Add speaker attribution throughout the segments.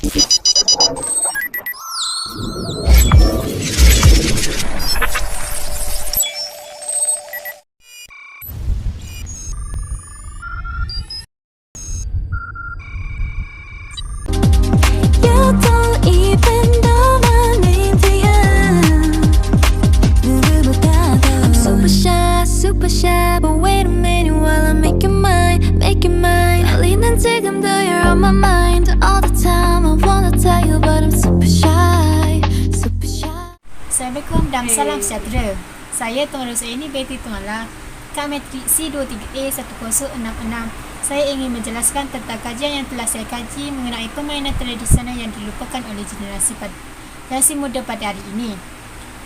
Speaker 1: don't even know my name to you. I'm super shy, but wait a minute while I make you mine, make you mine. 떨리는 지금도 you're on my mind all the time. I wanna tell you, but I'm super shy, super shy.
Speaker 2: Assalamualaikum dan salam sejahtera. Saya Tuan Rosaini binti Tuan Lah, Kak Metrik C23A1066. Saya ingin menjelaskan tentang kajian yang telah saya kaji mengenai permainan tradisional yang dilupakan oleh generasi muda pada hari ini.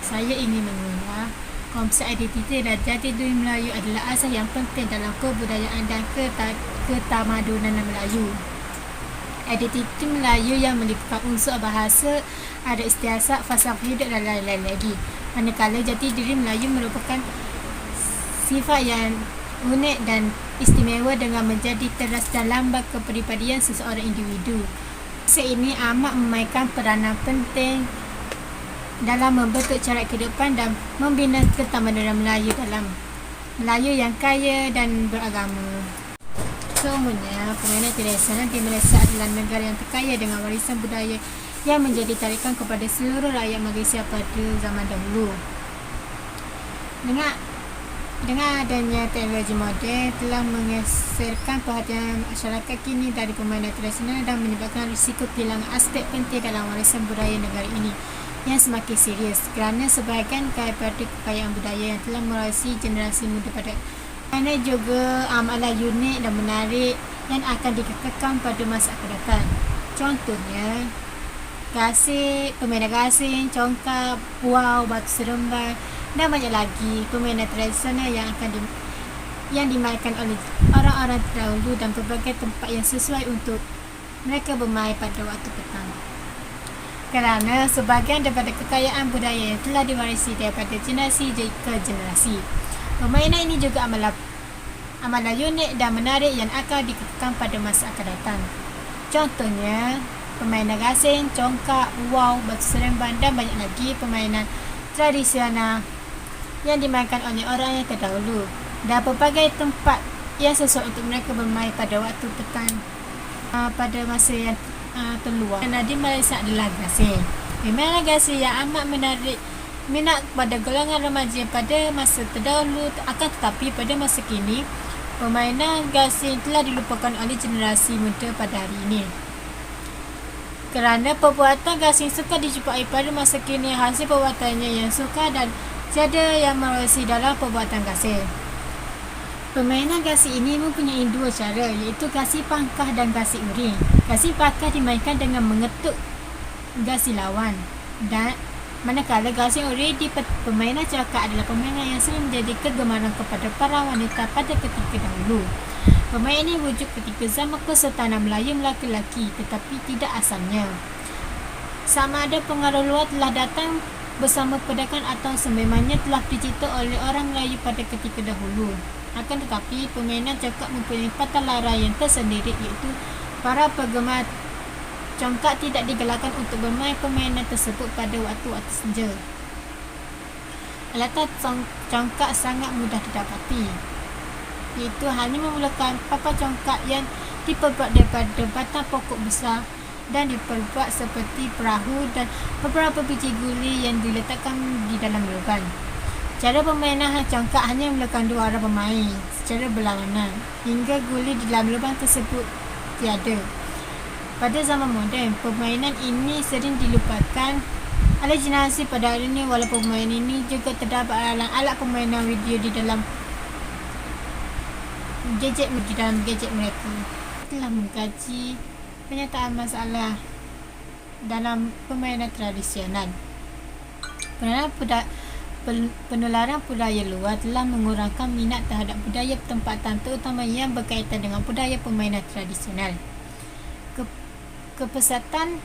Speaker 2: Saya ingin mengulas konsep identiti dan jati diri Melayu adalah asas yang penting dalam kebudayaan dan ketamadunan Melayu. Identiti Melayu yang meliputi unsur bahasa, adat istiadat, falsafah hidup dan lain-lain lagi. Manakala jati diri Melayu merupakan sifat yang unik dan istimewa dengan menjadi teras dan lambang kepribadian seseorang individu. Konsep ini amat memainkan peranan penting dalam membentuk cara kehidupan dan membina ketamadunan Melayu dalam Melayu yang kaya dan beragama. Seumurnya, permainan tradisional di Malaysia adalah negara yang terkaya dengan warisan budaya yang menjadi tarikan kepada seluruh rakyat Malaysia pada zaman dahulu. Dengan adanya teknologi moden telah menggeserkan perhatian masyarakat kini dari permainan tradisional dan menyebabkan risiko kehilangan aspek penting dalam warisan budaya negara ini yang semakin serius kerana sebahagian daripada kekayaan budaya yang telah mewarisi generasi muda pada kerana juga amalan unik dan menarik yang akan dikekalkan pada masa akan datang. Contohnya permainan gasing, congkak, buau, batu seremban dan banyak lagi permainan tradisional yang dimainkan oleh orang-orang terdahulu dan berbagai tempat yang sesuai untuk mereka bermain pada waktu petang. Kerana sebahagian daripada kekayaan budaya yang telah diwarisi daripada generasi ke generasi. Permainan ini juga amalan unik dan menarik yang akan dikekalkan pada masa akan datang. Contohnya permainan gasing, congkak, buau, batu seremban dan banyak lagi permainan tradisional yang dimainkan oleh orang yang terdahulu dan berbagai tempat yang sesuai untuk mereka bermain pada waktu petang pada masa yang terluang. Dan di Malaysia adalah gasing. Permainan gasing yang amat menarik minat pada golongan remaja pada masa terdahulu, akan tetapi pada masa kini permainan gasing telah dilupakan oleh generasi muda pada hari ini. Kerana perbuatan gasing suka dijumpai pada masa kini, hasil perbuatannya yang suka dan tiada yang mewarisi dalam perbuatan gasing. Permainan gasing ini mempunyai dua cara, iaitu gasing pangkah dan gasing uring. Gasing pangkah dimainkan dengan mengetuk gasing lawan, dan manakala gasing uring di permainan congkak adalah permainan yang sering menjadi kegemaran kepada para wanita pada ketika dahulu. Permainan ini wujud ketika zaman Kesultanan Melayu lelaki, tetapi tidak asalnya. Sama ada pengaruh luar telah datang bersama pedagang atau sememangnya telah dicipta oleh orang Melayu pada ketika dahulu. Akan tetapi, permainan congkak mempunyai tata lara yang tersendiri, iaitu para penggemar congkak tidak digalakkan untuk bermain permainan tersebut pada waktu-waktu senja. Alatan congkak sangat mudah didapati, iaitu hanya memerlukan papan congkak yang diperbuat daripada batang pokok besar dan diperbuat seperti perahu dan beberapa biji guli yang diletakkan di dalam lubang. Cara permainan congkak hanya memerlukan dua orang bermain secara berlawanan hingga guli di dalam lubang tersebut tiada. Pada zaman moden, permainan ini sering dilupakan oleh generasi pada hari ini, walaupun permainan ini juga terdapat alat permainan video di dalam gadget mereka. Telah mengkaji penyataan masalah dalam permainan tradisional. Penularan budaya luar telah mengurangkan minat terhadap budaya tempatan, terutama yang berkaitan dengan budaya permainan tradisional. Kepesatan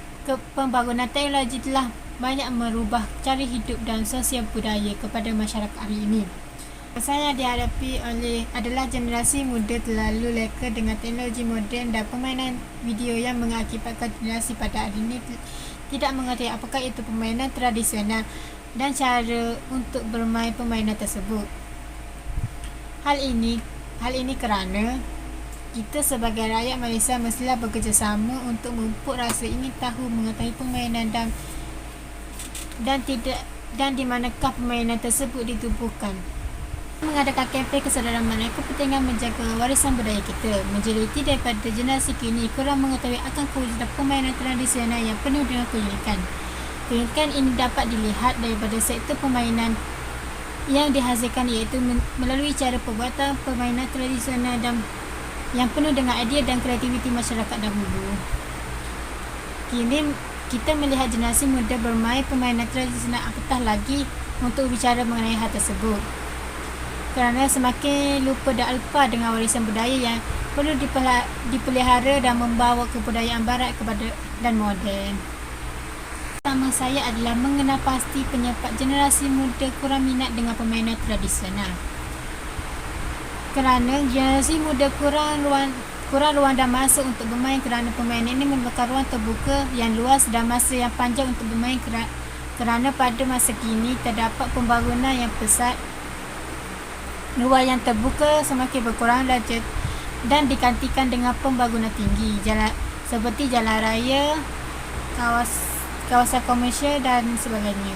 Speaker 2: pembangunan teknologi telah banyak merubah cara hidup dan sosial budaya kepada masyarakat hari ini. Masalah yang dihadapi adalah generasi muda terlalu leka dengan teknologi moden dan permainan video yang mengakibatkan generasi pada hari ini tidak mengerti apakah itu permainan tradisional dan cara untuk bermain permainan tersebut. Hal ini kerana kita sebagai rakyat Malaysia mestilah bekerjasama untuk memupuk rasa ingin tahu mengetahui permainan dan di manakah permainan tersebut ditubuhkan. Mengadakan kempen kesedaran mengenai kepentingan menjaga warisan budaya kita. Majoriti daripada generasi kini kurang mengetahui akan kewujudan permainan tradisional yang penuh dengan keunikan. Keunikan ini dapat dilihat daripada sektor permainan yang dihasilkan, iaitu melalui cara perbuatan permainan tradisional dan yang penuh dengan idea dan kreativiti masyarakat dahulu. Kini kita melihat generasi muda bermain permainan tradisional, apatah lagi untuk bicara mengenai hal tersebut. Kerana semakin lupa dan alpa dengan warisan budaya yang perlu dipelihara dan membawa kebudayaan barat dan moden. Pertama saya adalah mengenal pasti penyebab generasi muda kurang minat dengan permainan tradisional. Kerana generasi muda kurang ruang dan masa untuk bermain, kerana permainan ini memerlukan ruang terbuka yang luas dan masa yang panjang untuk bermain, kerana pada masa kini terdapat pembangunan yang pesat. Ruang yang terbuka semakin berkurang dan digantikan dengan pembangunan tinggi seperti jalan raya, kawasan komersial dan sebagainya.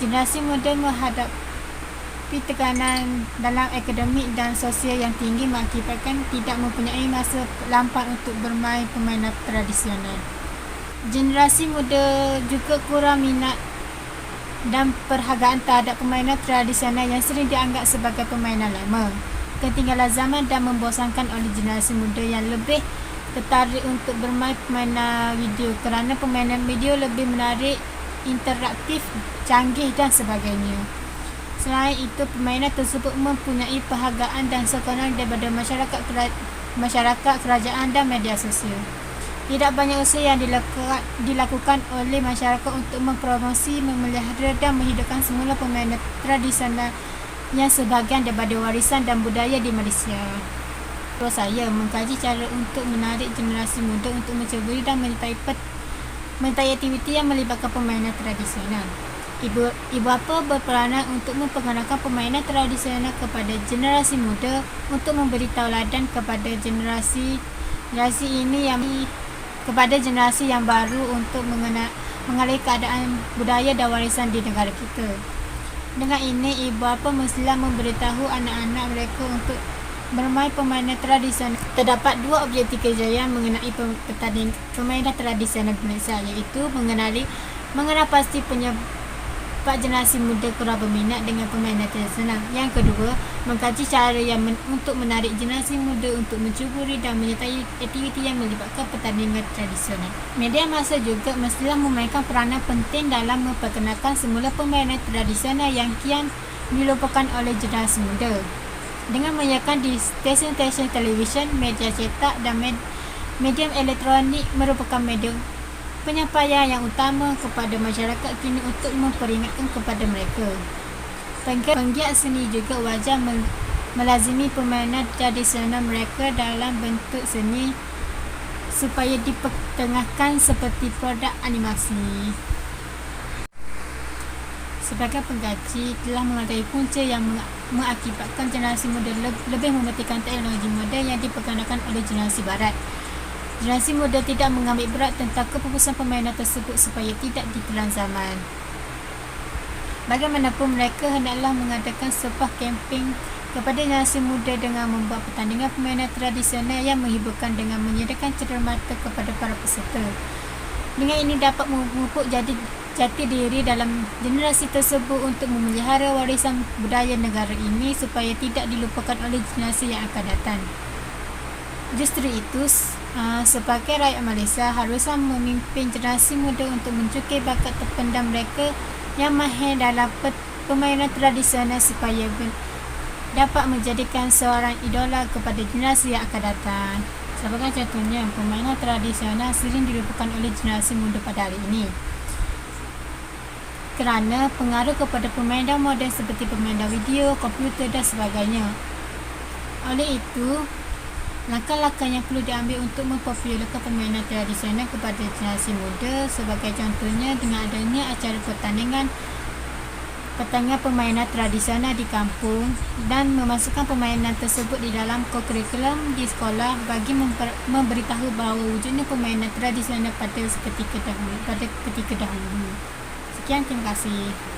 Speaker 2: Generasi muda menghadapi tekanan dalam akademik dan sosial yang tinggi mengakibatkan tidak mempunyai masa lapang untuk bermain permainan tradisional. Generasi muda juga kurang minat dan perhargaan terhadap permainan tradisional yang sering dianggap sebagai permainan lama. Ketinggalan zaman dan membosankan oleh generasi muda yang lebih tertarik untuk bermain permainan video, kerana permainan video lebih menarik, interaktif, canggih dan sebagainya. Selain itu, permainan tersebut mempunyai penghargaan dan sokongan daripada masyarakat, kerajaan dan media sosial. Tidak banyak usaha yang dilakukan oleh masyarakat untuk mempromosi, memelihara dan menghidupkan semula permainan tradisional yang sebahagian daripada warisan dan budaya di Malaysia. Saya mengkaji cara untuk menarik generasi muda untuk mencuburi dan menyertai aktiviti yang melibatkan permainan tradisional. Ibu bapa berperanan untuk memperkenalkan permainan tradisional kepada generasi muda untuk memberi tauladan kepada generasi yang baru untuk mengenali keadaan budaya dan warisan di negara kita. Dengan ini, ibu bapa mestilah memberitahu anak-anak mereka untuk bermain permainan tradisional. Terdapat dua objektif kerjaya mengenai permainan tradisional di Malaysia, iaitu mengenal pasti penyebab generasi muda kurang berminat dengan permainan tradisional. Yang kedua, mengkaji cara untuk menarik generasi muda untuk mencuburi dan menyertai aktiviti yang melibatkan pertandingan tradisional. Media masa juga mestilah memainkan peranan penting dalam memperkenalkan semula permainan tradisional yang kian dilupakan oleh generasi muda, dengan menyiarkan di stesen-stesen televisyen, media cetak dan medium elektronik merupakan medium penyampaian yang utama kepada masyarakat kini untuk memperingatkan kepada mereka. Penggiat seni juga wajar melazimi permainan tradisional mereka dalam bentuk seni supaya dipertengahkan seperti produk animasi. Sebagai pengkaji telah mengetahui punca yang mengakibatkan generasi muda lebih mementingkan teknologi moden yang diperkenalkan oleh generasi barat. Generasi muda tidak mengambil berat tentang keputusan permainan tersebut supaya tidak ditelan zaman. Bagaimanapun, mereka hendaklah mengadakan sebuah kempen kepada generasi muda dengan membuat pertandingan permainan tradisional yang menghiburkan dengan menyediakan cenderamata kepada para peserta. Dengan ini dapat memupuk jati diri dalam generasi tersebut untuk memelihara warisan budaya negara ini supaya tidak dilupakan oleh generasi yang akan datang. Justru itu, sebagai rakyat Malaysia haruslah memimpin generasi muda untuk mencukai bakat terpendam mereka yang mahir dalam permainan tradisional supaya dapat menjadikan seorang idola kepada generasi yang akan datang. Sebagai contohnya, permainan tradisional sering dilupakan oleh generasi muda pada hari ini. kerana pengaruh kepada permainan moden seperti permainan video, komputer dan sebagainya. Oleh itu, langkah-langkah yang perlu diambil untuk mempopularkan permainan tradisional kepada generasi muda, sebagai contohnya dengan adanya acara pertandingan permainan tradisional di kampung dan memasukkan permainan tersebut di dalam kurikulum di sekolah bagi memberitahu bahawa wujudnya permainan tradisional pada ketika dahulu. Sekian, terima kasih.